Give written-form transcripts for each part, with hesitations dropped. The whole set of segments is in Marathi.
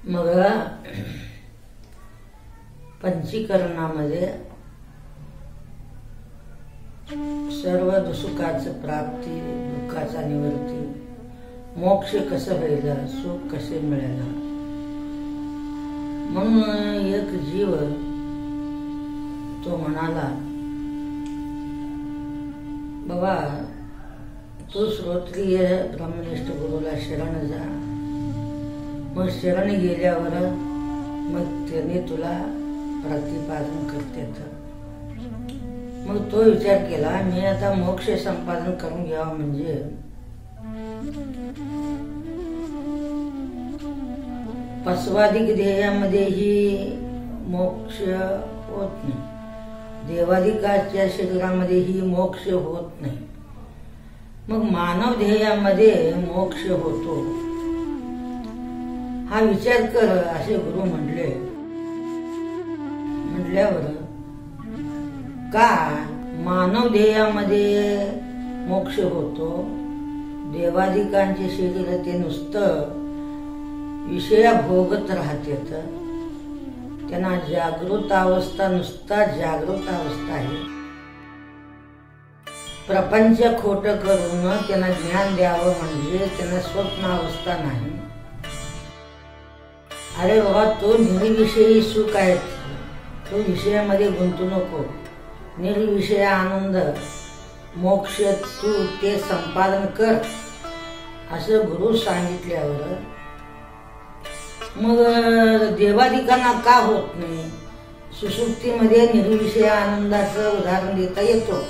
मग पंचीकरणामध्ये सर्व सुखाचं प्राप्ती, दुःखाचा निवृत्ती, मोक्ष कसं व्हायला, सुख कसे मिळायला. म्हणून एक जीव तो म्हणाला, बाबा तू श्रोत्रिय ब्रह्मनिष्ठ गुरुला शरण जा. मग शरण गेल्यावर मग त्याने तुला प्रतिपादन करते. मग तो विचार केला, मी आता मोक्ष संपादन करून घ्यावा म्हणजे पस्वादिक ध्येयामध्येही मोक्ष होत नाही, देवादिकाच्या शरीरामध्येही मोक्ष होत नाही. मग मानव ध्येयामध्ये मोक्ष होतो हा विचार कर असे गुरु म्हटले. म्हटल्यावर का मानव ध्येयामध्ये मोक्ष होतो, देवादिकांचे शरीर ते नुसतं विषया भोगत राहते, त्यांना जागृत अवस्था नुसता जागृत अवस्था आहे. प्रपंच खोट करून त्यांना ज्ञान द्यावं म्हणजे त्यांना स्वप्न अवस्था नाही. अरे बाबा तो निर्विषयी सुख आहे, तो विषयामध्ये गुंतू नको. निर्विषय आनंद मोक्ष तू ते संपादन कर असं गुरु सांगितल्यावर मग देवादिकांना का होत नाही. सुसुप्तीमध्ये निर्विषय आनंदाचं उदाहरण देता येतो.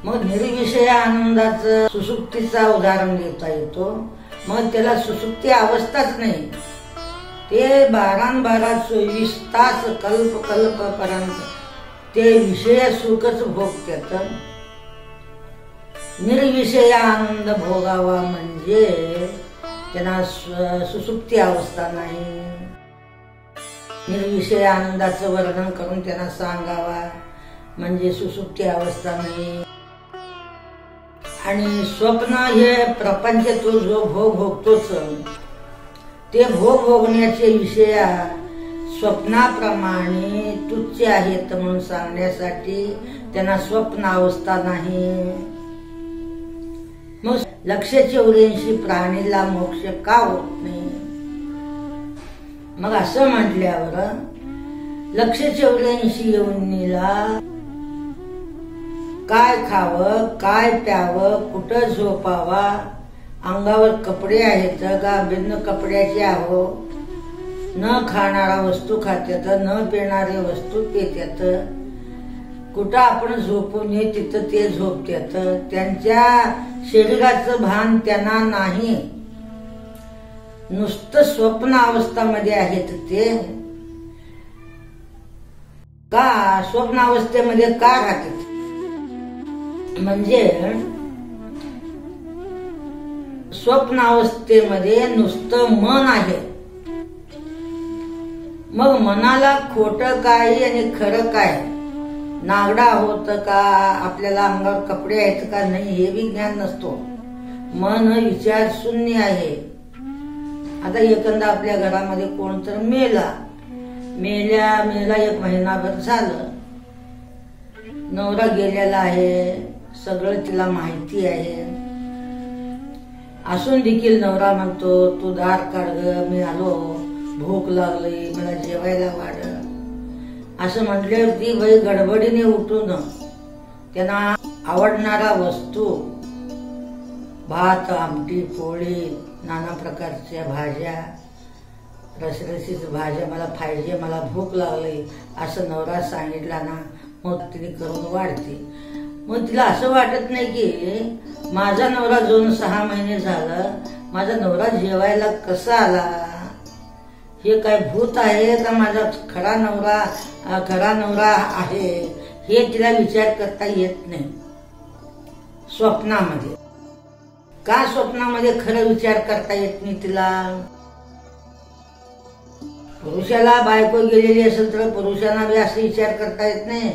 मग निर्विषय आनंदाचं सुसुप्तीचा उदाहरण देता येतो. मग त्याला सुसुप्ती अवस्थाच नाही, ते 12 24 तास कल्प पर्यंत ते विषय सुखच भोगतात. निर्विषय आनंद भोगावा म्हणजे त्यांना सुसुप्ती अवस्था नाही. निर्विषय आनंदाचं वर्णन करून त्यांना सांगावा म्हणजे सुसुप्ती अवस्था नाही. आणि स्वप्न हे प्रपंच तो जो भोग भोगतोच, ते भोग भोगण्याचे विषय स्वप्नाप्रमाणे तुच्छ आहेत म्हणून सांगण्यासाठी त्यांना स्वप्न अवस्था नाही. मग 184 प्राणीला मोक्ष का होत नाही. मग असं म्हटल्यावर 184 योनीला काय खावं, काय प्यावं, कुठं झोपावा, अंगावर कपडे आहेत का भिन्न कपड्याचे आहो, न खाणारा वस्तू खात्यात, न पिणारे वस्तू पित्यात, कुठं आपण झोपू नये तिथं ते झोपत्यात. त्यांच्या शरीराचं भान त्यांना नाही, नुसतं स्वप्न अवस्थामध्ये आहेत. ते का स्वप्न अवस्थेमध्ये का राहतात म्हणजे स्वप्न अवस्थेमध्ये नुसतं मन आहे. मग मनाला खोटं काय आणि खरं काय, नागडा होत का, आपल्याला अंगावर कपडे आहेत का नाही हे बी ज्ञान नसतो. मन विचार शून्य आहे. आता एखादा आपल्या घरामध्ये कोण तर मेला 1 महिनाभर झालं, नवरा गेलेला आहे, सगळं तिला माहिती आहे. असून देखील नवरा म्हणतो तू दार काढ ग, मी आलो, भूक लागली, मला जेवायला वाढ. असं म्हटल्यावर ती बाई गडबडीने उठून त्यांना आवडणारा वस्तू, भात, आमटी, पोळी, नाना प्रकारच्या भाज्या, रसरशीत भाज्या मला पाहिजे, मला भूक लागली असं नवरा सांगितला ना, मग तिने करून वाढते. मग तिला असं वाटत नाही की माझा नवरा जाऊन 6 महिने झालं, माझा नवरा जेवायला कसा आला, हे काय भूत आहे का माझा खरा नवरा आहे, हे तिला विचार करता येत नाही. स्वप्नामध्ये का स्वप्नामध्ये खरं विचार करता येत नाही तिला. पुरुषाला बायको गेलेली असेल तर पुरुषांना बी असे विचार करता येत नाही,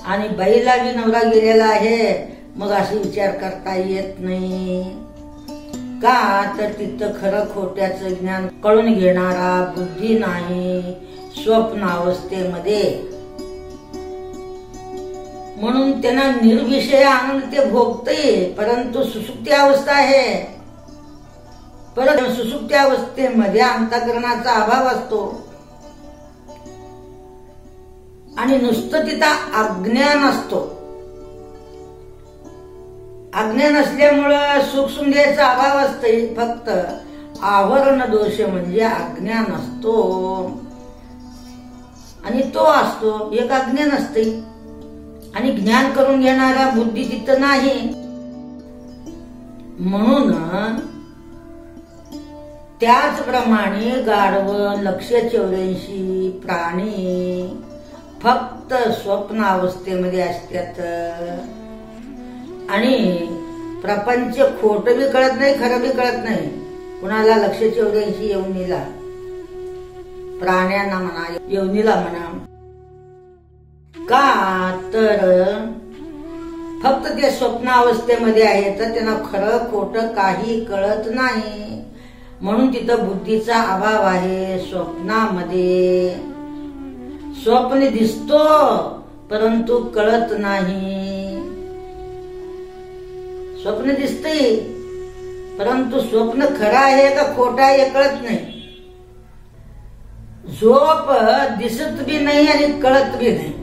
आणि बाईला बी नवरा गेलेला आहे मग असे विचार करता येत नाही. का तर तिथं खरं खोट्याचं ज्ञान कळून घेणारा बुद्धी नाही स्वप्नावस्थेमध्ये. म्हणून त्यांना निर्विषय आनंद ते भोगते, परंतु सुसुप्ती अवस्था आहे. परंतु सुसुप्ती अवस्थेमध्ये अंतःकरणाचा अभाव असतो आणि नुसतं तिथं अज्ञान असतो. अज्ञान असल्यामुळं सुख सुंदरचा अभाव असते. फक्त आवरण दोष म्हणजे अज्ञान असतो आणि तो असतो, एक अज्ञान असते. आणि ज्ञान करून घेणारा बुद्धी तिथं नाही. म्हणून त्याचप्रमाणे गाढव 184 प्राणी फक्त स्वप्न अवस्थेमध्ये असतात आणि प्रपंच खोट बी कळत नाही, खरं बी कळत नाही. कुणाला 184 योनीला, प्राण्यांना म्हणा, योनीला म्हणा. का तर फक्त ते स्वप्नावस्थेमध्ये आहे, तर त्यांना खरं खोटं काही कळत नाही. म्हणून तिथं बुद्धीचा अभाव आहे. स्वप्नामध्ये स्वप्न दिसतो परंतु कळत नाही. स्वप्न दिसते परंतु स्वप्न खरं आहे का खोटं आहे हे कळत नाही. झोप दिसत बी नाही आणि कळत बी नाही.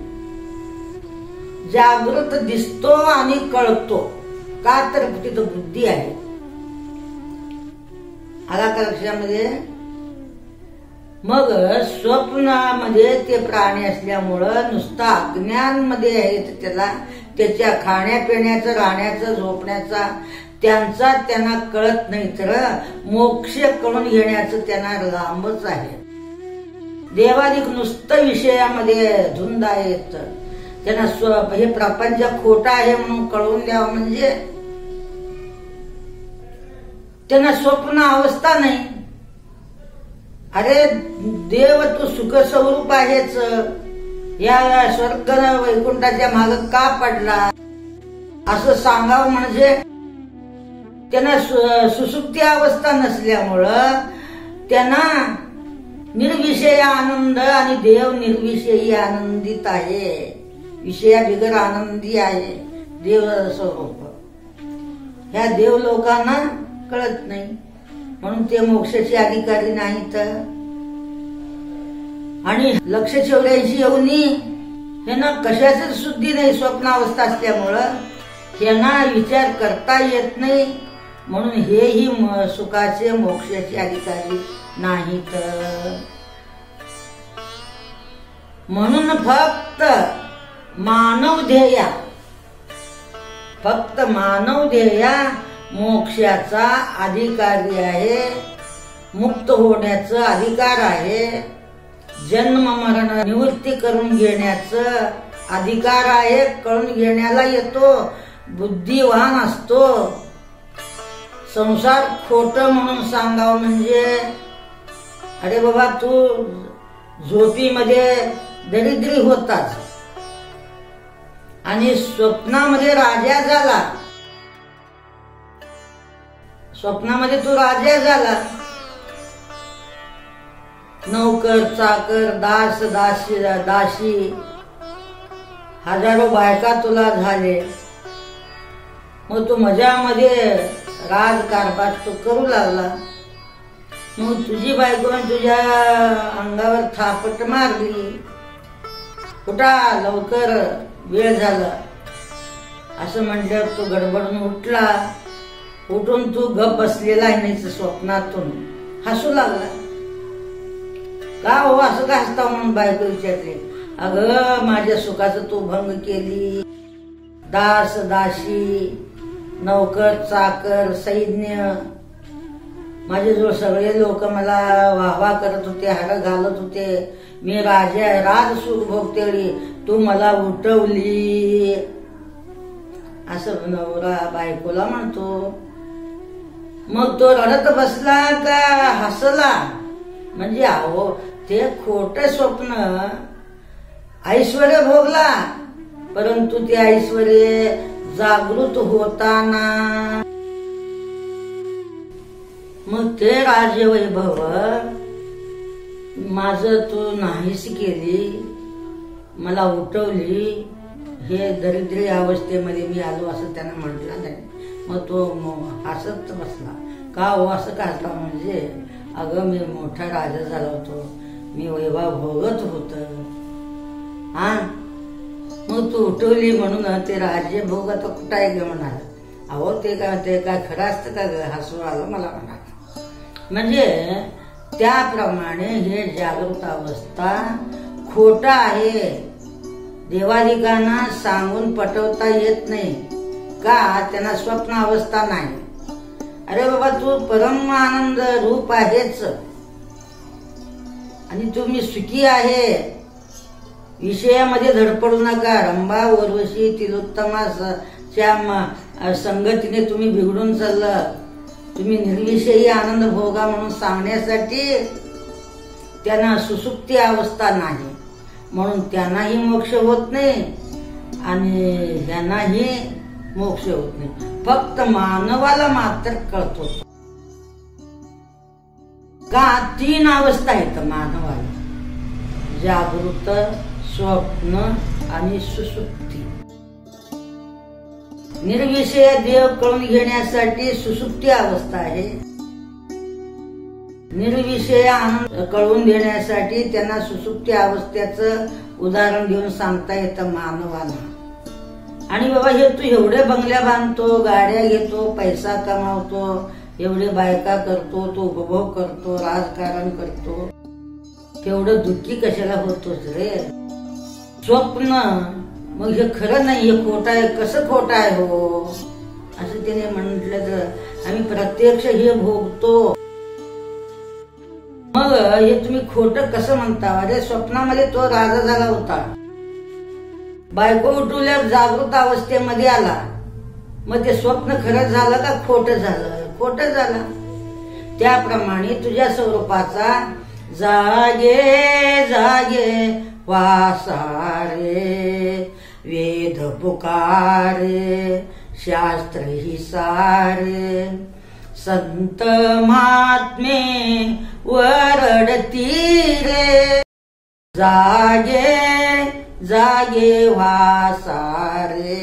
जागृत दिसतो आणि कळतो, का तर तिथं बुद्धी आहे. आला का लक्षामध्ये? मग स्वप्नामध्ये ते प्राणी असल्यामुळं नुसतं अज्ञानमध्ये आहेत. त्याला त्याच्या खाण्यापिण्याचं, राहण्याचं, झोपण्याचा त्यांना कळत नाही. तर मोक्ष कळून घेण्याचं त्यांना लांबच आहे. देवाधिक नुसतं विषयामध्ये धुंद आहेत. त्यांना हे प्रपंच खोटा आहे म्हणून कळवून द्यावं म्हणजे त्यांना स्वप्न अवस्था नाही. अरे देव तू सुख स्वरूप आहेच, या स्वर्ग वैकुंठाच्या माग का पडला असं सांगावं म्हणजे त्यांना सुसुप्ती अवस्था नसल्यामुळं त्यांना निर्विषय आनंद आणि देव निर्विषयी आनंदित आहे. विषया बिगर आनंदी आहे देव स्वरूप. ह्या देव लोकांना कळत नाही म्हणून ते मोक्षाचे अधिकारी नाहीत. आणि 184 योनी यांना कशाच शुद्धी नाही. स्वप्नावस्था असल्यामुळं यांना विचार करता येत नाही. म्हणून हेही सुखाचे मोक्षाचे अधिकारी नाहीत. म्हणून फक्त मानव ध्येया मोक्षाचा अधिकारी आहे. मुक्त होण्याचा अधिकार आहे. जन्म मरण निवृत्ती करून घेण्याचं अधिकार आहे. कळून घेण्याला येतो, बुद्धिवान असतो. संसार खोट म्हणून सांगावं म्हणजे अरे बाबा तू झोपीमध्ये दरिद्री होताच आणि स्वप्नामध्ये राजा झाला. स्वप्नामध्ये तू राजा झाला. नौकर चाकर दास दासी हजारो बायका तुला झाले. मग तू मजामध्ये राजकारभार तू करू लागला. मग तुझी बायको तुझ्या अंगावर थापट मारली. उठा लवकर वेळ झाला असं म्हटल्यावर तू गडबडून उठला. उठून तू गप बसलेला आहे नाही स्वप्नातून हसू लागला. का हो असं का हसता म्हणून बायको विचारले. अगं माझ्या सुखाचं तू भंग केली. दास दासी नौकर चाकर सैन्य माझ्याजवळ सगळे लोक मला वाहवा करत होते, हार घालत होते. मी राजा राज सुख भोगतेळी तू मला उठवली असं नवरा बायकोला म्हणतो. मग तो रडत बसला का हसला म्हणजे अहो ते खोट स्वप्न ऐश्वर्य भोगला परंतु ते ऐश्वर्य जागृत होताना मग ते राज्यवैभव माझं तू नाहीस केली, मला उठवली, हे दरिद्री अवस्थेमध्ये मी आलो असं त्यानं म्हटलं नाही. मग तो हसत बसला. का हो असं का हसला? म्हणजे अगं मी मोठा राजा झाला होतो, मी वैभव भोगत होत. हा मग तू उठवली म्हणून ते राज्य भोग आता कुठं आहे ग म्हणाल. अहो ते काय खरं असतं का ग? हसू आलं मला म्हणाल. म्हणजे त्याप्रमाणे हे जागृत अवस्था खोट आहे. देवादिकांना सांगून पटवता येत नाही का? त्यांना स्वप्न अवस्था नाही. अरे बाबा तू परम आनंद रूप आहेच आणि तुम्ही सुखी आहे. विषयामध्ये धडपडू नका. रंभा उर्वशी तिलोत्तमाच्या संगतीने तुम्ही बिघडून चाललं. तुम्ही निर्विषयी आनंद भोगा म्हणून सांगण्यासाठी त्यांना सुसुप्ती अवस्था नाही म्हणून त्यांनाही मोक्ष होत नाही आणि ह्यांनाही मोक्ष होत नाही. फक्त मानवाला मात्र कळतो का? 3 अवस्था आहेत मानवाला: जागृत, स्वप्न आणि सुसुप्ती. निर्विषय देव कळून घेण्यासाठी सुसुप्ती अवस्था आहे. निर्विषय आनंद कळून देण्यासाठी त्यांना सुसुप्ती अवस्थेचं उदाहरण देऊन सांगता येतं मानवाला. आणि बाबा हे तू एवढे बंगल्या बांधतो, गाड्या घेतो, पैसा कमावतो, एवढे बायका करतो, तो उपभोग करतो, राजकारण करतो, तेवढं दुःखी कशाला होतोस रे? स्वप्न मग हे खरं नाही, हे खोटं आहे. कसं खोटं आहे हो असं त्याने म्हटलं तर आम्ही प्रत्यक्ष हे भोगतो. मग हे तुम्ही खोटं कसं म्हणता? अरे स्वप्नामध्ये तो राजा झाला होता, बायको उठवल्यावर जागृत अवस्थेमध्ये आला. मग ते स्वप्न खरं झालं का खोटं झालं? खोटं झालं. त्याप्रमाणे तुझ्या स्वरूपाचा जागे जागे वासारे, वेद पुकारे, शास्त्र ही सारे, संत महात्मे वरडती रे, जागे जागे वासारे.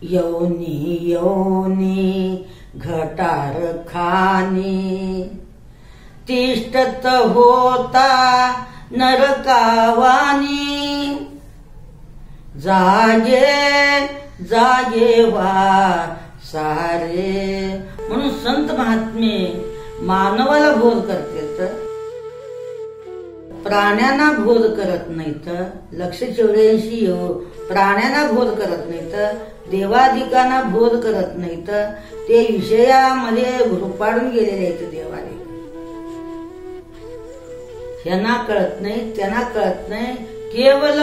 योनी योनी घटार खानी, तिष्ठत होता नरकावानी, जागे जागे वासारे. म्हणून संत महात्मे मानवाला बोध करतात, प्राण्यांना बोध करत नाहीत. 184 प्राण्यांना बोध करत नाहीत, देवादिकांना बोध करत नाहीत. ते विषयामध्ये घुरपाडून गेलेले आहेत देवादिक. ह्यांना कळत नाही, त्यांना कळत नाही. केवळ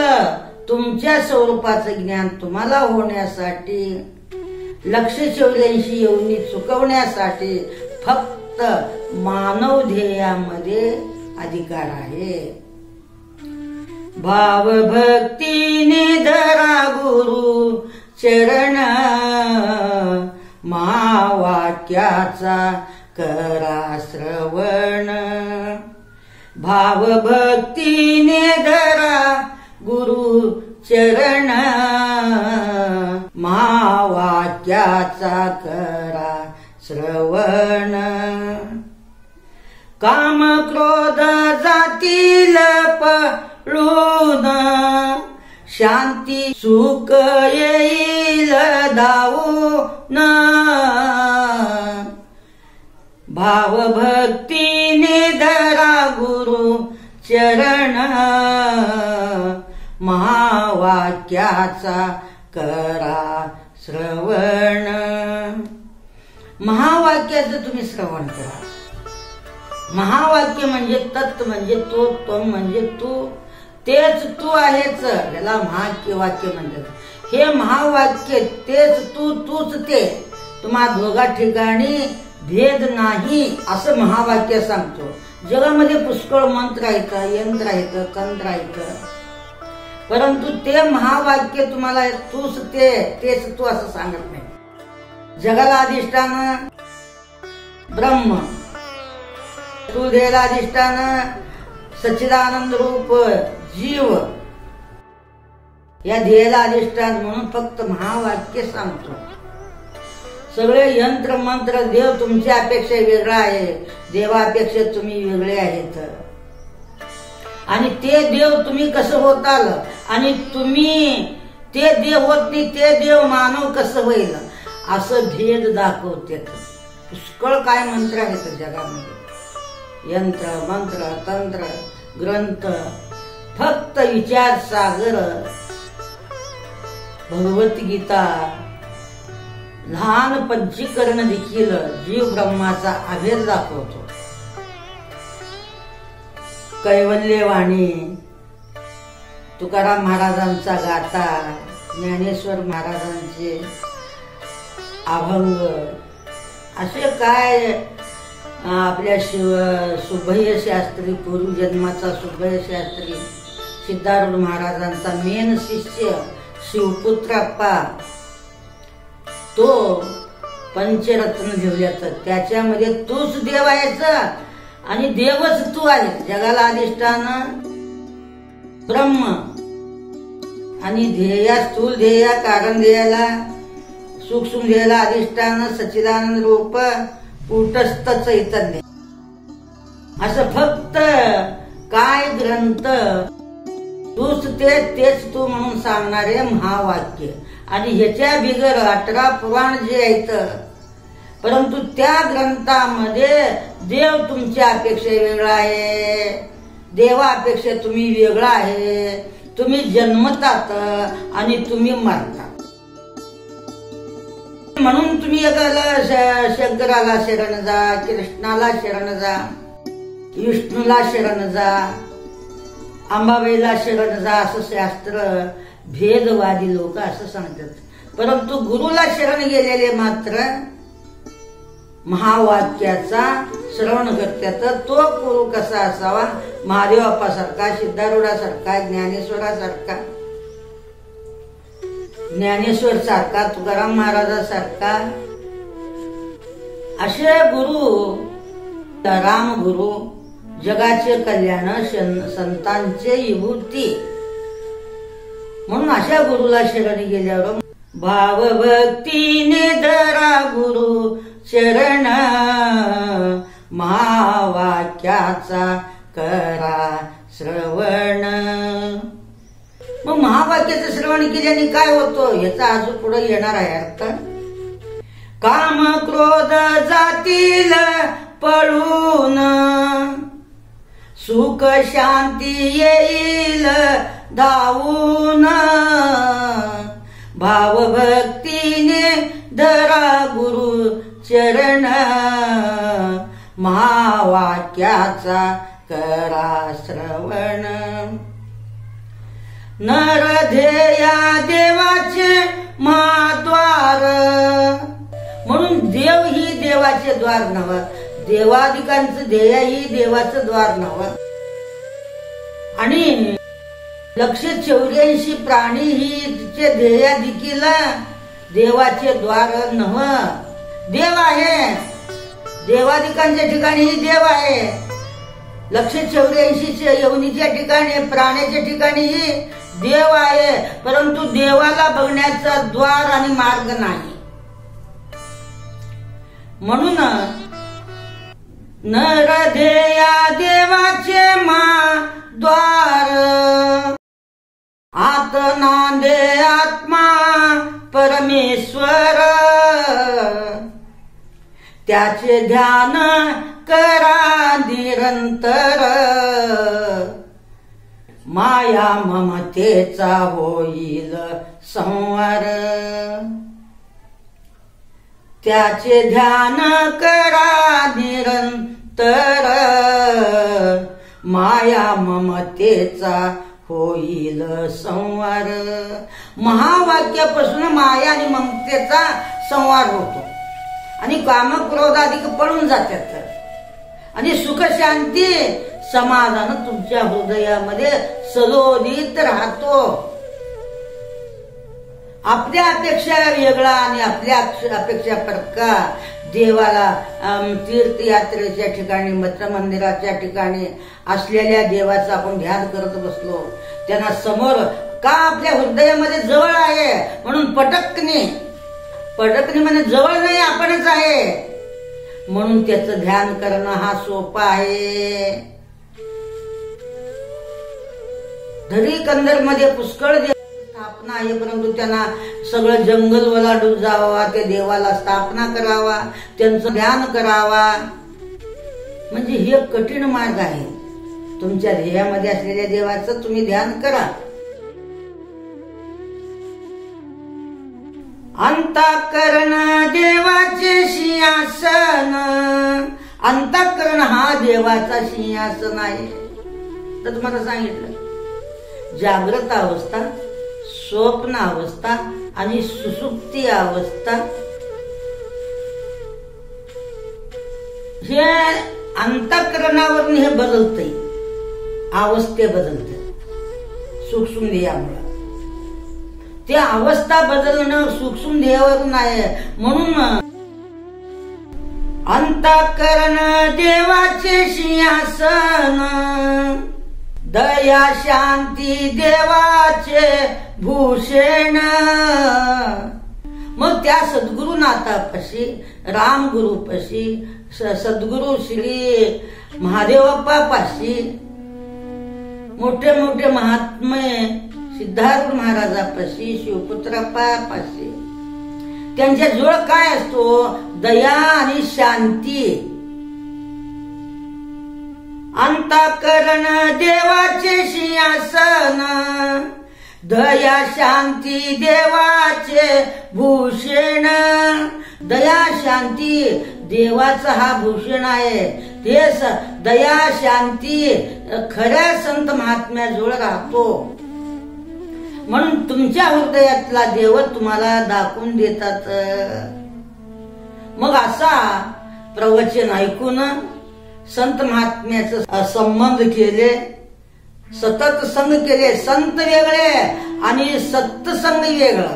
तुमच्या स्वरूपाचं ज्ञान तुम्हाला होण्यासाठी, 184 योनी चुकवण्यासाठी फक्त मानव ध्येयामध्ये अधिकार आहे. भाव भक्तीने धरा गुरु चरण, महावाक्याचा करा श्रवण. भाव भक्तीने धरा गुरु चरण, महावाक्याचा करा श्रवण. काम क्रोध जातील पळून, शांती सुख येईल धावून. भाव भक्तीने धरा गुरु चरण, महावाक्याचा करा श्रवण. महावाक्याचं तुम्ही श्रवण करा. महावाक्य म्हणजे तत् म्हणजे तो, त्वम म्हणजे तू, तेच तू आहेच. याला महावाक्य म्हणतात. हे महावाक्य तेच तू, तूच ते, तुम्हा दोघा ठिकाणी भेद नाही असं महावाक्य सांगतो. जगामध्ये पुष्कळ मंत्र आहेत, यंत्र आहेत, तंत्र आहेत, परंतु ते महावाक्य तुम्हाला तूच ते, तेच तू असं सांगत नाही. जगाला अधिष्ठान ब्रह्म, स्थूल ध्येयाला अधिष्ठान सच्चिदानंद रूप जीव, या ध्येयाला अधिष्ठान म्हणून फक्त महावाक्य सांगतो. सगळे यंत्र मंत्र देव तुमच्या अपेक्षा वेगळा आहे, देवापेक्षा तुम्ही वेगळे आहेत. आणि ते देव तुम्ही कसं होताल आणि तुम्ही ते देव होत नाही ते देव मानव कसं होईल असं भेद दाखवते. पुष्कळ काय मंत्र आहेत जगामध्ये, यंत्र मंत्र तंत्र ग्रंथ, फक्त विचार सागर भगवद्गीता, लहान पंचीकरण देखील जीव ब्रह्माचा अभेद दाखवतो. कैवल्यवाणी, तुकाराम महाराजांचा गाथा, ज्ञानेश्वर महाराजांचे अभंग, असे काय आपल्या सुभय शास्त्री, पूर्वजन्माचा सुभय शास्त्री, सिद्धारूढ महाराजांचा मेन शिष्य शिवपुत्रप्पा, तो पंचरत्न लिहिल्याचं, त्याच्यामध्ये तूच देव आहेस आणि देवच तू आहेस. जगाला अधिष्ठान ब्रह्म आणि ध्येया स्थूल ध्येया कारण ध्येयाला सूक्ष्म ध्येयाला अधिष्ठान सच्चिदानंद रूप कूटस्थ चैतन्य. असं फक्त काय ग्रंथ तूच तेच तू म्हणून सांगणारे महावाक्य. आणि ह्याच्या बिगर 18 पुराण जे आहेत, परंतु त्या ग्रंथामध्ये देव तुमच्या अपेक्षा वेगळा आहे, देवापेक्षा तुम्ही वेगळा आहे. तुम्ही जन्मतात आणि तुम्ही मरतात. म्हणून तुम्ही एकाला शंकराला शरण जा, कृष्णाला शरण जा, विष्णूला शरण जा, अंबाबाईला शरण जा असं शास्त्र भेदवादी लोक असं सांगतात. परंतु गुरुला शरण गेलेले मात्र महावाक्याचा श्रवण करतात. तो गुरु कसा असावा? महादेव बाप्पासारखा, सिद्धारूढासारखा, ज्ञानेश्वर सारखा, तुकाराम महाराजासारखा असे गुरु, राम गुरु, जगाचे कल्याण, संतांचे विभूती. म्हणून अशा गुरुला शरण गेल्यावर भावभक्तीने धरा गुरु शरण, महावाक्याचा करा श्रवण. मग महावाक्याचं श्रवण केल्याने काय होतं याचा अजून पुढे येणार आहे अर्थ. काम क्रोध जातील पळून, सुख शांती येईल धावून, भावभक्तीने धरा गुरु चरण, महावाक्याचा करा श्रवण. नरध्येया देवाचे महाद्वार, म्हणून देव ही देवाचे द्वार नव, देवादिकांचं ध्येय ही देवाचं द्वार नव. आणि 184 प्राणी ही तिचे ध्येय देखील देवाचे द्वार नव. देव आहे, देवादिकांच्या ठिकाणी ही देव आहे. 184 यवनीच्या ठिकाणी, प्राण्याच्या ठिकाणी ही देव आहे. परंतु देवाला बघण्याचा द्वार आणि मार्ग नाही. म्हणून नरध्येया देवाचे महाद्वार, आत नांदे आत्मा परमेश्वर, त्याचे ध्यान करा निरंतर, माया ममतेचा होईल संवार. त्याचे ध्यान करा निरंतर, माया ममतेचा होईल संवार. महावाक्यापासून माया आणि ममतेचा संवार होतो आणि काम क्रोधाधिक पळून जातात आणि सुख शांती समाधान तुमच्या हृदयामध्ये सलोदित राहतो. आपल्या अपेक्षा वेगळा आणि आपल्या अपेक्षा फरका देवाला तीर्थयात्रेच्या ठिकाणी मंदिराच्या ठिकाणी असलेल्या देवाचं आपण ध्यान करत बसलो, त्यांना समोर का आपल्या हृदयामध्ये जवळ आहे म्हणून पटकने म्हणजे जवळ नाही आपणच आहे म्हणून त्याचं ध्यान करणं हा सोपा आहे. धरी कंदर मध्ये पुष्कळ स्थापना आहे, परंतु त्यांना सगळं जंगल ओलांडून जावा, त्या देवाला स्थापना करावा, त्यांचं ध्यान करावा, म्हणजे हे कठीण मार्ग आहे. तुमच्या ध्येयामध्ये असलेल्या देवाचं तुम्ही ध्यान करा. अंतःकरण देवाचे सिंहासन, अंतःकरण हा देवाचा सिंहासन आहे. तर तुम्हाला सांगितलं जागृत अवस्था, स्वप्न अवस्था आणि सुसुप्ती अवस्था, हे अंतःकरणावरून हे बदलते, अवस्थे बदलते सूक्ष्म ध्येयामुळे. ते अवस्था बदलणं सूक्ष्म ध्येयावरून आहे. म्हणून अंतःकरण देवाचे सिंहासन, दया शांती देवाचे भूषण. मग त्या सद्गुरुनाथापाशी, रामगुरुपाशी, सद्गुरु श्री महादेवापाशी, मोठे मोठे महात्मे सिद्धार्थ महाराजापाशी, शिवपुत्रापाशी, त्यांच्या जवळ काय असतो? दया आणि शांती. अंतःकरण देवाचे सिंहासन, दया शांती देवाचे भूषण. दया शांती देवाचा हा भूषण आहे. ते दया शांती खऱ्या संत महात्म्याजवळ राहतो. म्हणून तुमच्या हृदयातला देव तुम्हाला दाखवून देतात. मग असा प्रवचन ऐकून संत महात्म्याचं संबंध केले, सतत संग केले. संत वेगळे आणि सत्संग वेगळं.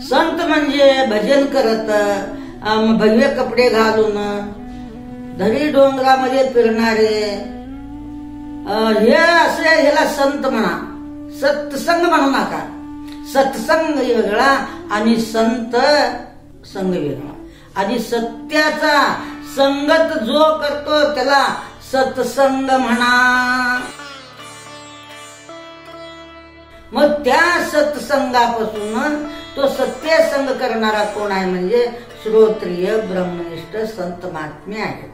संत म्हणजे भजन करत, भगवे कपडे घालून धरी डोंगरामध्ये फिरणारे, हे असे ह्याला संत म्हणा. सत्संग म्हणू नका. सत्संग वेगळा आणि संत संग वेगळा. आणि सत्याचा संगत जो करतो त्याला सत्संग म्हणा. मग त्या सत्संगापासून तो सत्यसंग करणारा कोण आहे? म्हणजे श्रोत्रिय ब्रह्मनिष्ठ संत महात्मे आहेत.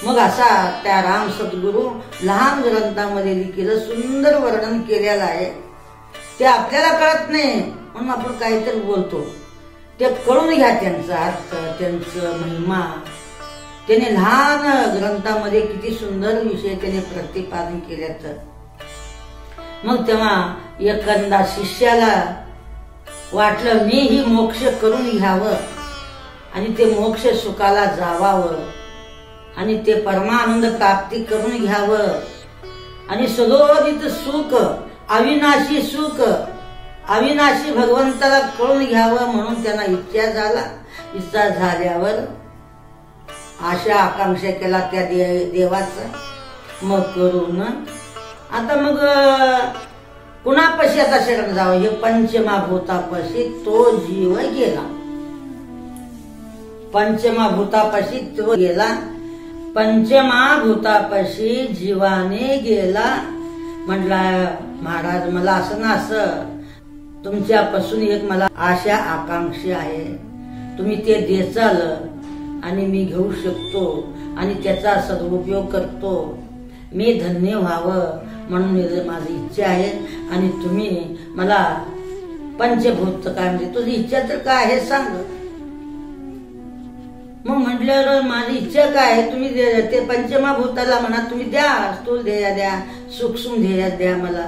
मग असा त्या राम सद्गुरु लहान ग्रंथामध्ये लिहिलेलं सुंदर वर्णन केलेलं आहे. ते आपल्याला कळत नाही म्हणून आपण काहीतरी बोलतो. ते कळून घ्या त्यांचा अर्थ, त्यांचं महिमा. त्याने लहान ग्रंथामध्ये किती सुंदर विषय त्याने प्रतिपादन केल्याचं. मग तेव्हा एखादा शिष्याला वाटलं मी ही मोक्ष करून घ्यावं आणि ते मोक्ष सुखाला जावावं आणि ते परमानंद प्राप्ती करून घ्यावं आणि सदोदित सुख, अविनाशी सुख, अविनाशी भगवंताला कळून घ्यावं म्हणून त्यांना इच्छा झाला. इच्छा झाल्यावर आशा आकांक्षा केला त्या देवाचा. मग करून आता मग कुणापाशी आता शरण जावं? हे पंचमाभूतापाशी तो जीव गेला. पंचमाभूतापाशी तो गेला. पंचमाभूतापाशी जीवाने गेला. म्हटला महाराज मला असं ना असं तुमच्यापासून एक मला आशा आकांक्षा आहे. तुम्ही ते देचाल आणि मी घेऊ शकतो आणि त्याचा सदुपयोग करतो. मी धन्य व्हावं म्हणून माझी इच्छा आहे. आणि तुम्ही मला पंचभूत काय म्हणजे तुझी इच्छा तर काय आहे सांग. मग म्हटल्यावर माझी इच्छा काय आहे? तुम्ही ते पंचमाभूताला म्हणा तुम्ही द्या. स्थूल ध्येय द्या, सूक्ष्म ध्येय द्या, मला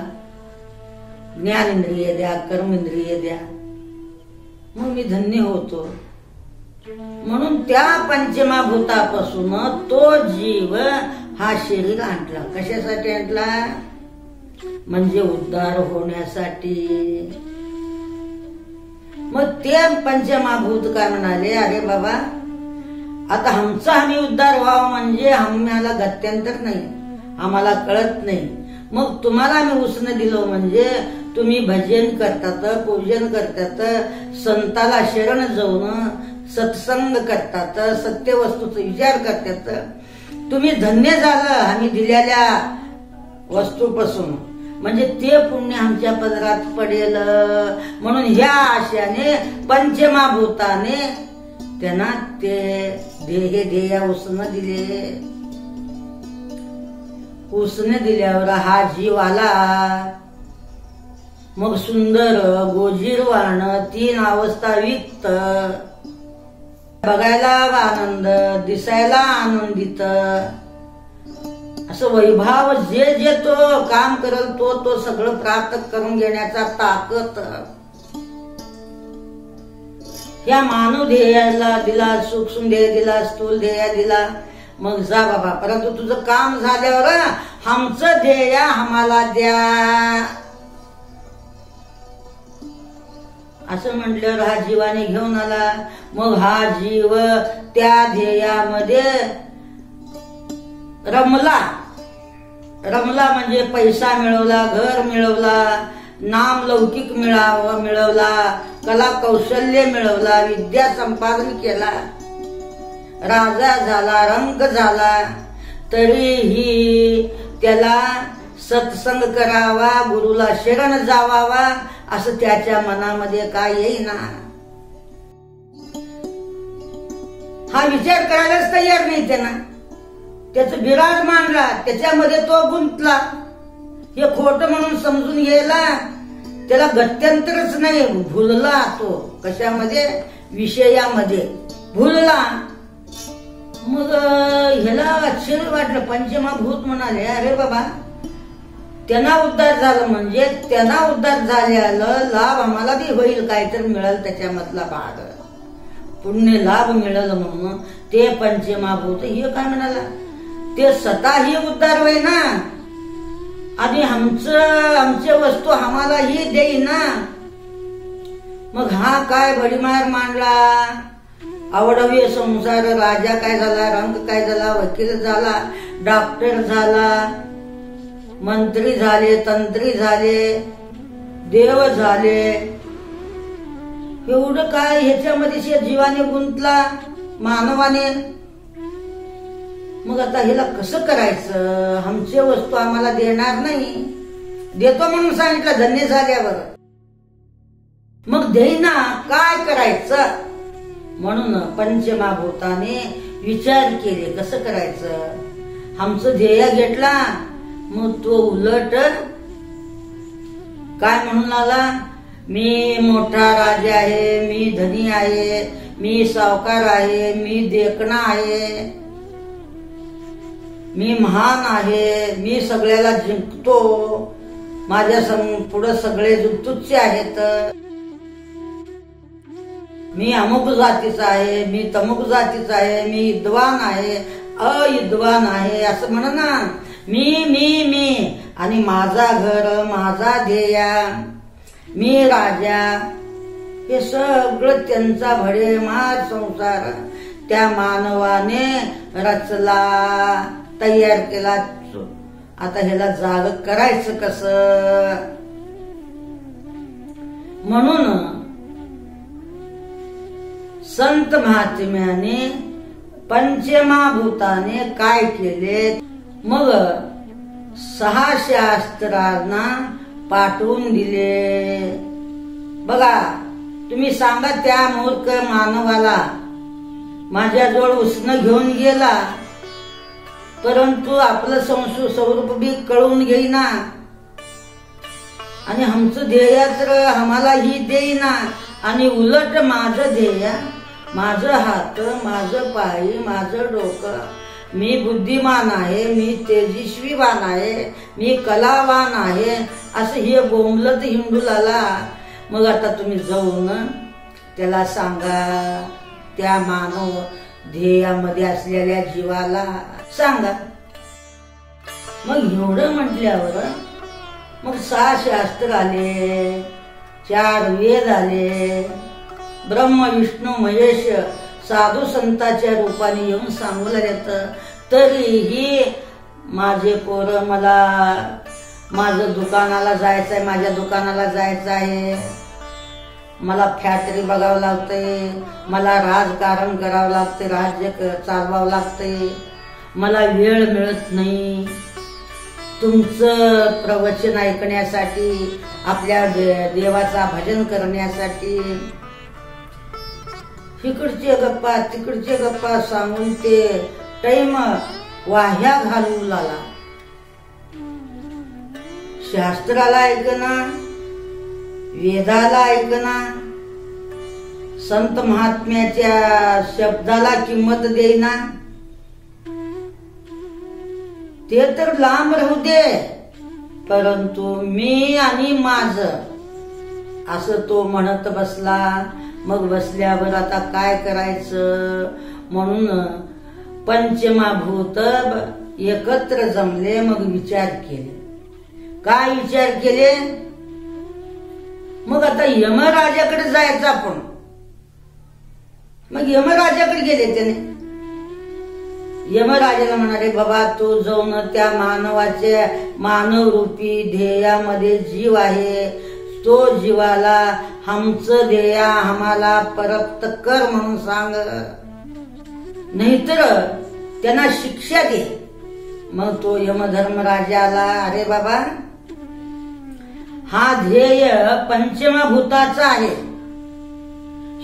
ज्ञानेंद्रिय द्या, कर्मेंद्रिय द्या, मग मी धन्य होतो. म्हणून त्या पंचमाभूतापासून तो जीव हा शरीर आणला. कशासाठी आणला? म्हणजे उद्धार होण्यासाठी. मग ते पंचमहाभूत काय म्हणाले, अरे बाबा आता आमचा आम्ही उद्धार व्हावा म्हणजे आम्हाला गत्यंतर नाही, आम्हाला कळत नाही. मग तुम्हाला आम्ही उसनं दिलो म्हणजे तुम्ही भजन करतात, पूजन करतात, संताला शरण जाऊन सत्संग करतात, सत्य वस्तूचा विचार करतात. तुम्ही धन्य झालं आम्ही दिलेल्या वस्तूपासून, म्हणजे ते पुण्य आमच्या पदरात पडेल. म्हणून ह्या आशाने पंचमहाभूताने त्यांना ते ध्येय उसनं दिले. उसने दिल्यावर हा जीव आला. मग सुंदर गोजीरवाण 3 अवस्था विक्त, बघायला आनंद, दिसायला आनंदित, असं वैभव जे जे तो काम करल तो सगळं प्राप्त करून घेण्याचा ताकद या मानव ध्येयाला दिला. सूक्ष्म ध्येय दिला, स्थूल ध्येय दिला. मग जा बाबा, परंतु तुझं काम झाल्यावर आमचं ध्येय आम्हाला द्या असं म्हटल्यावर हा जीवाने घेऊन आला. मग हा जीव त्या ध्येयामध्ये रमला. रमला म्हणजे पैसा मिळवला, घर मिळवला, नाम लौकिक मिळवला, कला कौशल्य मिळवला, विद्या संपादन केला, राजा झाला, रंग झाला. तरीही त्याला सत्संग करावा, गुरुला शरण जावावा असं त्याच्या मनामध्ये काय येईना. हा विचार करायलाच तयार नाही त्यांना. त्याचं विराट मांडला, त्याच्यामध्ये तो गुंतला. हे खोट म्हणून समजून घ्यायला त्याला गत्यंतरच नाही. भुलला तो कशामध्ये, विषयामध्ये भुलला. मग ह्याला आश्चर्य वाटलं. पंचमहाभूत म्हणाले, अरे बाबा त्यांना उद्धार झालं म्हणजे त्यांना उद्धार झाल्याला लाभ आम्हाला बी होईल, काहीतरी मिळेल त्याच्यामधला भाग, पुण्य लाभ मिळेल म्हणून ते पंचमहाभूत. हे काय म्हणाला, ते स्वतःही उद्धार होई ना आणि आमचे वस्तू आम्हाला ही देईना. मग हा काय भडीमार मांडला. अवडवीय संसार, राजा काय झाला, रंग काय झाला, वकील झाला, डॉक्टर झाला, मंत्री झाले, तंत्री झाले, देव झाले. एवढं काय ह्याच्यामध्ये जीवाने गुंतला मानवाने. मग आता ह्याला कसं करायचं, आमचे वस्तू आम्हाला देणार नाही, देतो म्हणून सांगितलं धन्य झाल्यावर. मग देईना, काय करायचं. म्हणून पंचमहाभूताने विचार केले कसं करायचं. आमचं ध्येय घेतला, मग तो उलट काय म्हणून आला, मी मोठा राजा आहे, मी धनी आहे, मी सावकार आहे, मी देखणा आहे, मी महान आहे, मी सगळ्याला जिंकतो, माझ्या पुढे सगळे तुच्छ आहेत, मी अमुक जातीचा आहे, मी तमुक जातीचा आहे, मी विद्वान आहे, अविद्वान आहे असं म्हण ना. मी मी मी आणि माझा घर, माझा ध्येय, मी राजा, हे सगळं त्यांचा भडेमार संसार त्या मानवाने रचला, तयार केला. आता ह्याला जाग करायचं कसं. म्हणून संत महात्म्याने पंचमहाभूताने काय केले, मग 6 शास्त्रांना पाठवून दिले. बघा तुम्ही सांगा त्या मूर्ख मानवाला, माझ्याजवळ उसनं घेऊन गेला परंतु आपलं स्वरूप बी कळून घेईना आणि आमचं ध्येय तर आम्हाला ही देईना. आणि उलट माझं ध्येय, माझं हात, माझं पाय, माझं डोकं, मी बुद्धिमान आहे, मी तेजस्वीवान आहे, मी कलावान आहे असं हे बोंबलत हिंडूलाला. मग आता तुम्ही जाऊन त्याला सांगा, त्या मानव ध्येयामध्ये असलेल्या जीवाला सांगा. मग एवढं म्हटल्यावर मग 6 शास्त्र आले, 4 वेद आले, ब्रह्म विष्णू महेश साधू संतांच्या रूपाने येऊन सांगू लागत, तरीही माझे पोरं मला माझं दुकानाला जायचंय, माझ्या दुकानाला जायचं आहे, मला फॅक्टरी बघावं लागतंय, मला राजकारण करावं लागतंय, राज्य चालवावं लागतंय, मला वेळ मिळत नाही तुमचं प्रवचन ऐकण्यासाठी, आपल्या देवाचा भजन करण्यासाठी. इकडचे गप्पा तिकडचे गप्पा सांगून ते टाइम वाह्या घालू लागला. शास्त्राला ऐकना, वेदाला ऐकना, संत महात्म्याच्या शब्दाला किंमत देईना. ते तर लांब राहू दे, परंतु मी आणि माझं असं तो म्हणत बसला. मग बसल्यावर आता काय करायचं म्हणून पंचमाभूत एकत्र जमले. मग विचार केले. काय विचार केले? मग आता यमराजाकडे जायचं आपण. मग यमराजाकडे गेले त्याने. यमराजाला म्हणाले, बाबा तू जाऊन त्या मानवाच्या मानवरूपी ध्येयामध्ये जीव आहे, तो जीवाला आमचं ध्येय आम्हाला परप्त कर म्हणून सांग, नाहीतर त्यांना शिक्षा दे. मग तो यमधर्मराजाला, अरे बाबा हा ध्येय पंचमभूताचा आहे,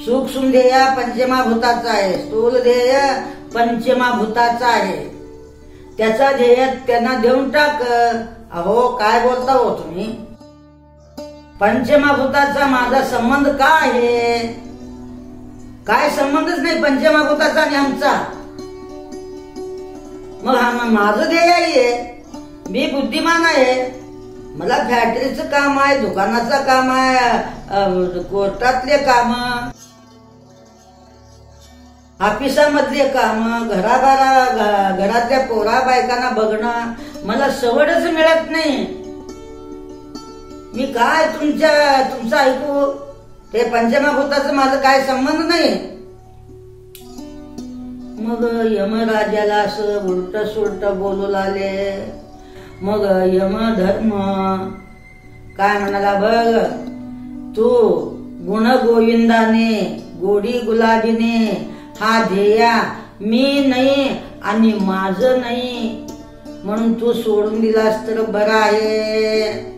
सूक्ष्म ध्येय पंचमभूताचा आहे, स्थूल ध्येय पंचमभूताचा आहे, त्याचा ध्येय त्यांना देऊन टाक. अहो काय बोलता हो तुम्ही? पंचमभूताचा माझा संबंध काय आहे? काय संबंधच नाही पंचमभूताचा आणि आमचा. मग माझं ध्येय आहे, मी बुद्धिमान आहे, मला फॅक्टरीचं काम आहे, दुकानाचं काम आहे, कोर्टातले काम, ऑफिसामधले काम, घरातल्या पोरा बायकांना बघणं मला सवडच मिळत नाही. मी काय तुमचं ऐकू? ते पंचमभूताचं माझं काय संबंध नाही. मग यमराजाला असं उलट सुलट बोलू लागले. मग यमधर्म काय म्हणाला, बघ तू गुण गोविंदाने गोडी गुलाबीने हा ध्येय मी नाही आणि माझं नाही म्हणून तू सोडून दिलास तर बरं आहे.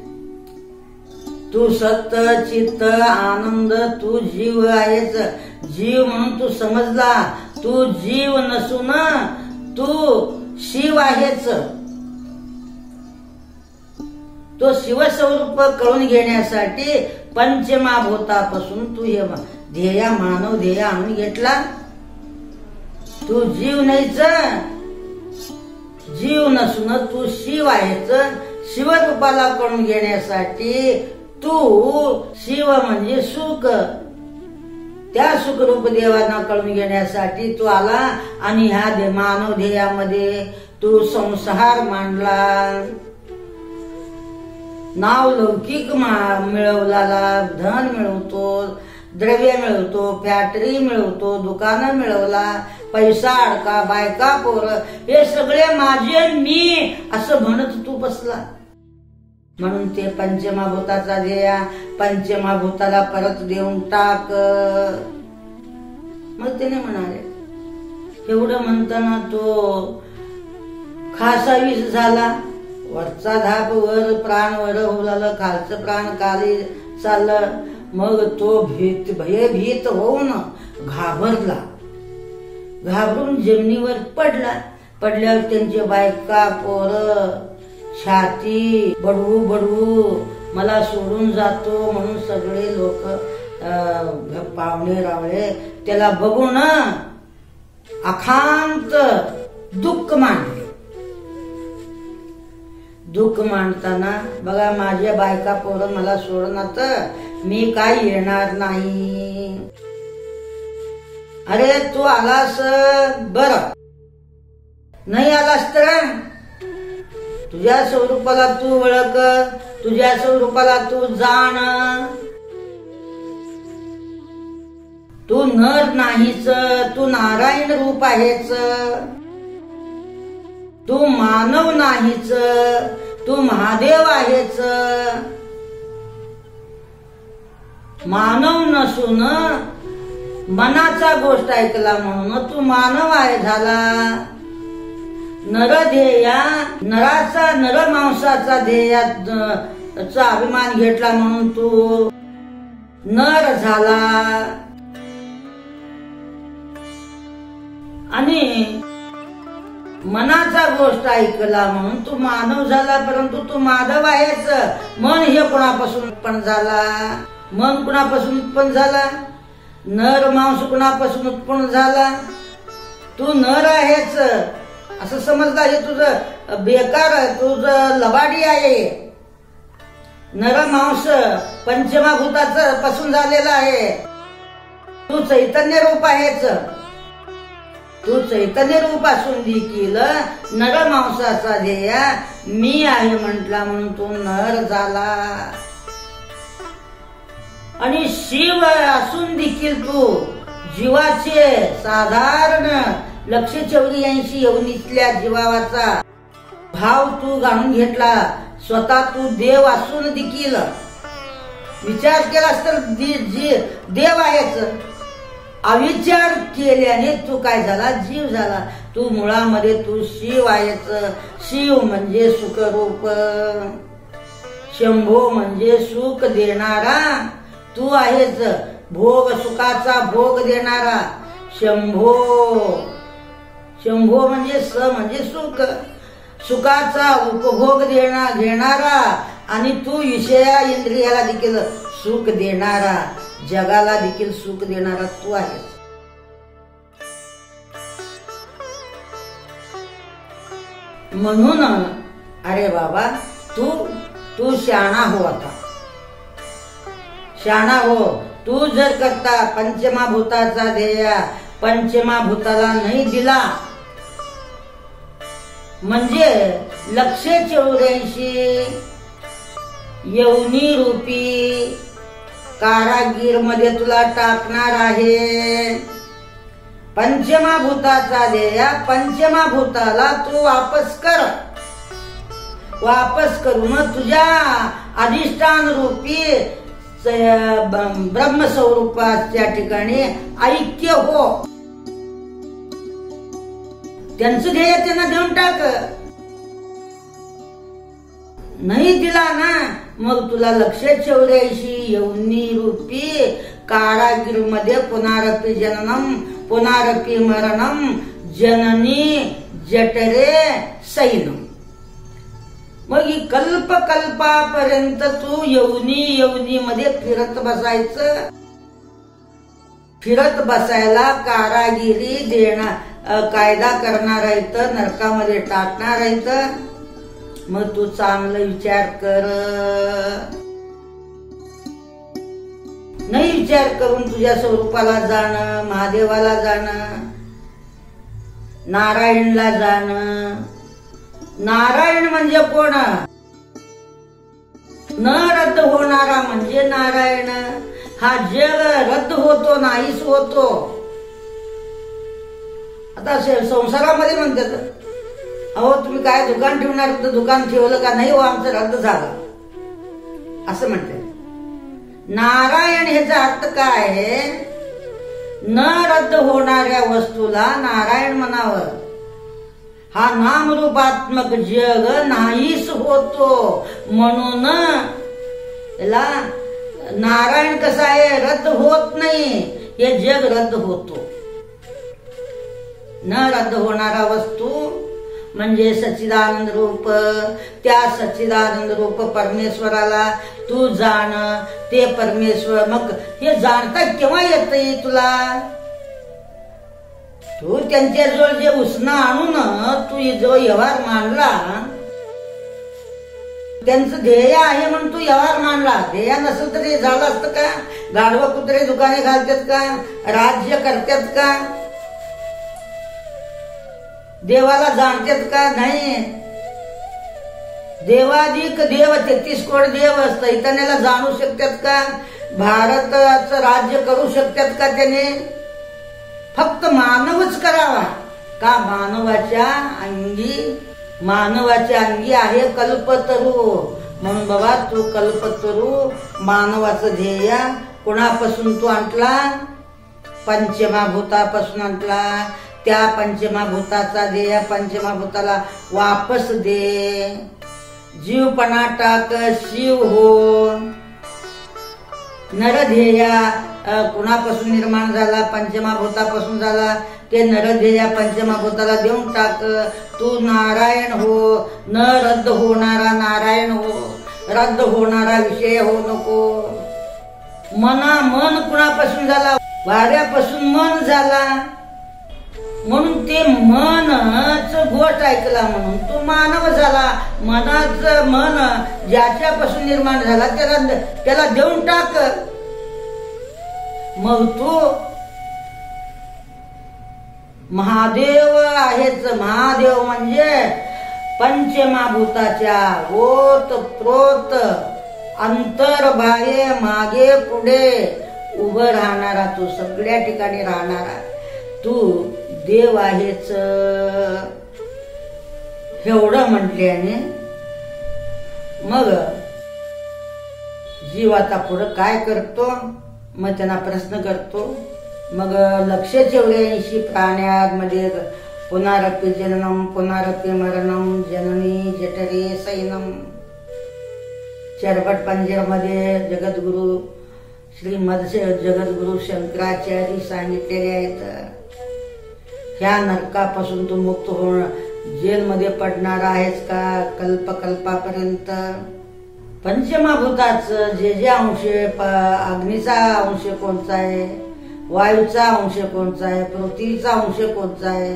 तू सत्य चित्त आनंद, तू जीव आहेच, जीव म्हणून तू समजला. तू जीव नसून तू शिव आहेच. तो शिवस्वरूप कळून घेण्यासाठी पंचमभूतापासून तू हे ध्येय मानव ध्येय आणून घेतला. तू जीव नाहीच, जीव नसून तू शिव आहेच. शिवरूपाला कळून घेण्यासाठी तू शिव म्हणजे सुख, त्या सुखरूप देवांना कळून घेण्यासाठी तू आला आणि ह्या मानव ध्येयामध्ये तू संसार मांडला. नाव लौकिक मिळवला, धन मिळवतो, द्रव्य मिळवतो, फॅक्टरी मिळवतो, दुकान मिळवला, पैसा अडका, बायका पोर, हे सगळे माझे मी असं म्हणत तू बसला. म्हणून ते पंचमभूताचा ध्येय पंचमभूताला परत देऊन टाक. मग त्याने म्हणाले, एवढं म्हणताना तो खासावीस झाला. वरचा धाप वर, प्राण वर होऊ लागलं, खालचं प्राण खाली चाललं. मग तो भयभीत होऊन घाबरला. घाबरून जमिनीवर पडला. पडल्यावर त्यांचे बायका पोर छाती बडवू बडवू मला सोडून जातो म्हणून सगळे लोक पाहुणे रावळे त्याला बघून अखांत दुःख मांडले. दुःख मांडताना बघा माझ्या बायका पोरं मला सोडणार, मी काय येणार नाही. अरे तू आलास बर, नाही आलास तर तुझ्या स्वरूपाला तू ओळख, तुझ्या स्वरूपाला तू जाण. तू नर नाहीच, तू नारायण रूप आहेच. तू मानव नाहीच, तू महादेव आहेच. मानव नसून मनाचा गोष्ट ऐकला म्हणून तू मानव आहे झाला. नरध्येया, नराचा नर मांसाचा ध्येयाचा अभिमान घेतला म्हणून तू नर झाला. आणि मनाचा गोष्ट ऐकला म्हणून तू मानव झाला. परंतु तू माधव आहेच. मन हे कुणापासून उत्पन्न झाला? मन कुणापासून उत्पन्न झाला? नर मांस कुणापासून उत्पन्न झाला? तू नर आहेच असं समजला. हे तुझं बेकार, तुझं लबाडी आहे. नर मांस पंचमभूताच पासून झालेला आहे. तू चैतन्य रूप आहेच. तू चैतन्य रूप असून देखील नर मांसाचा ध्येय मी आहे म्हटला म्हणून तू नर झाला. आणि शिव असून देखील तू जीवाचे साधारण 184 योनीतल्या जीवाचा भाव तू गाणून घेतला. स्वतः तू देव असून देखील विचार केलास तर देव आहेच. अविचार केल्याने तू काय झाला? जीव झाला. तू मुळामध्ये तू शिव आहेच. शिव म्हणजे सुखरूप, शंभो म्हणजे सुख देणारा तू आहेच. भोग, सुखाचा भोग देणारा शंभो. शंभो म्हणजे स म्हणजे सुख, सुखाचा उपभोग घेणारा. आणि तू विषया इंद्रियाला देखील सुख देणारा, जगाला देखील सुख देणारा तू आहेस. म्हणून अरे बाबा तू शहाणा हो. आता शहाणा हो. तू जर करता पंचमभूताचा ध्येय पंचमभूताला नाही दिला म्हणजे 184 योनी रूपी कारागीर मध्ये तुला टाकणार आहे. पंचमभूताचा ध्येय पंचमभूताला तू वापस कर. वापस करून तुझ्या अधिष्ठान रूपी ब्रह्मस्वरूपाच्या ठिकाणी ऐक्य हो. त्यांचं ध्येय त्यांना देऊन टाक. नाही दिला ना मग तुला 184 योनी रूपी कारागीर मध्ये पुनरपि जननम पुनरपि मरणम जननी जठरे सैनम. मग ही कल्पकल्पापर्यंत तू योनी मध्ये फिरत बसायचं. फिरत बसायला कारागिरी कायदा करणार आहेत, नरकामध्ये टाकणार आहेत. मग तू चांगला विचार कर. नाही विचार करून तुझ्या स्वरूपाला जाणं, महादेवाला जाणं, नारायणला जाणं. नारायण म्हणजे कोण? न रद्द होणारा म्हणजे नारायण. हा जग रद्द होतो, नाहीच होतो. आता संसारामध्ये म्हणतात अहो तुम्ही काय दुकान ठेवणार तर दुकान ठेवलं का? नाही हो आमचं रद्द झालं असं म्हणतात. नारायण ह्याचा अर्थ काय आहे? न रद्द होणाऱ्या वस्तूला नारायण म्हणावं. हा नामरूपात्मक जग नाहीच होतो म्हणून याला नारायण कसा आहे? रद्द होत नाही. हे जग रद्द होतो. न रद्द होणारा वस्तू म्हणजे सच्चिदानंद रूप. त्या सच्चिदानंद रूप परमेश्वराला तू जाण. ते परमेश्वर मग हे जाणता केव्हा येतंय तुला? तू त्यांच्याजवळ जे उसना आणून तू जो व्यवहार मांडला, त्यांचं ध्येय आहे म्हणून तू व्यवहार मांडला. ध्येय नसेल तर हे झालं असतं का? गाढव कुत्रे दुकाने घालतात का? राज्य करतात का? देवाला जाणतात का? नाही. देवाधिक देव 33 कोटी देव चैतन्याला जाणू शकतात का? भारताचं राज्य करू शकतात का त्याने? फक्त मानवच करावा का? मानवाच्या अंगी आहे कल्पतरू. म्हणून बाबा तू कल्पतरू मानवाचं ध्येय कोणापासून तू आणला? पंचमाभूतापासून आणला. त्या पंचमाभूताचा ध्येय पंचमाभूताला वापस दे. जीवपणा टाक, शिव हो. नरध्येया कुणापासून निर्माण झाला? पंचमाभूतापासून झाला. ते नरध्येया पंचमाभूताला देऊन टाक. तू नारायण हो. न रद्द होणारा नारायण हो. रद्द होणारा विषय हो नको. मन कुणापासून झाला? वाऱ्यापासून मन झाला. म्हणून ते मनच गोष्ट ऐकला म्हणून तो मानव झाला. मनाचं मन ज्याच्यापासून निर्माण झाला त्याला देऊन टाक. मग तो महादेव आहेच. महादेव म्हणजे पंचमाभूताच्या ओत प्रोत अंतर बाह्य मागे पुढे उभं राहणारा, तू सगळ्या ठिकाणी राहणारा तू देव आहेच. एवढं म्हटल्याने मग जीव आता पुढं काय करतो? मग त्यांना प्रश्न करतो. मग लक्ष ठेवले 80 प्राण्यांमध्ये पुनरपि जननम पुनरपि मरणम जननी जठरे सैनम. चरबट पंजरमध्ये जगद्गुरु श्रीमद जगद्गुरु शंकराचार्य सांगितलेले आहेत. ह्या नरकापासून तू मुक्त होणार, जेलमध्ये पडणार आहेस का कल्पकल्पापर्यंत? पंचमाभूताचं जे अंश, अग्नीचा अंश कोणता आहे, वायूचा अंश कोणता आहे, पृथ्वीचा अंश कोणता आहे,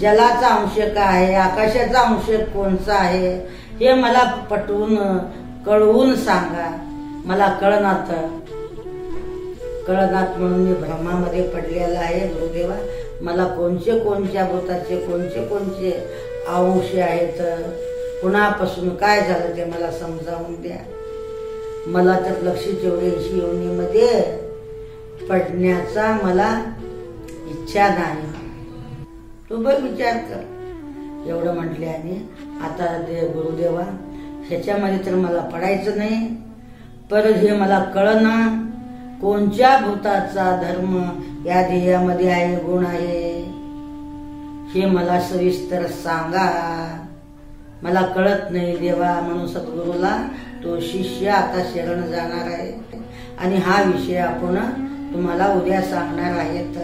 जलाचा अंश काय आहे, आकाशाचा अंश कोणता आहे, हे मला पटवून कळवून सांगा. मला कळनात म्हणून मी भ्रमामध्ये पडलेला आहे. गुरुदेवा, मला कोणत्या भूताचे कोणते अंश आहेत, कुणापासून काय झालं ते मला समजावून द्या. मला तर लक्षात एवढे 80 योनीमध्ये पडण्याचा मला इच्छा नाही. तू बघ विचार कर. एवढं म्हटल्याने आता गुरुदेवा ह्याच्यामध्ये तर मला पडायचं नाही. पर हे मला कळना कोणत्या भूताचा धर्म या ध्येयामध्ये आहे, गुण आहे, हे मला सविस्तर सांगा. मला कळत नाही देवा. म्हणून सद्गुरूला तो शिष्य आता शरण जाणार आहे आणि हा विषय आपण तुम्हाला उद्या सांगणार आहेत.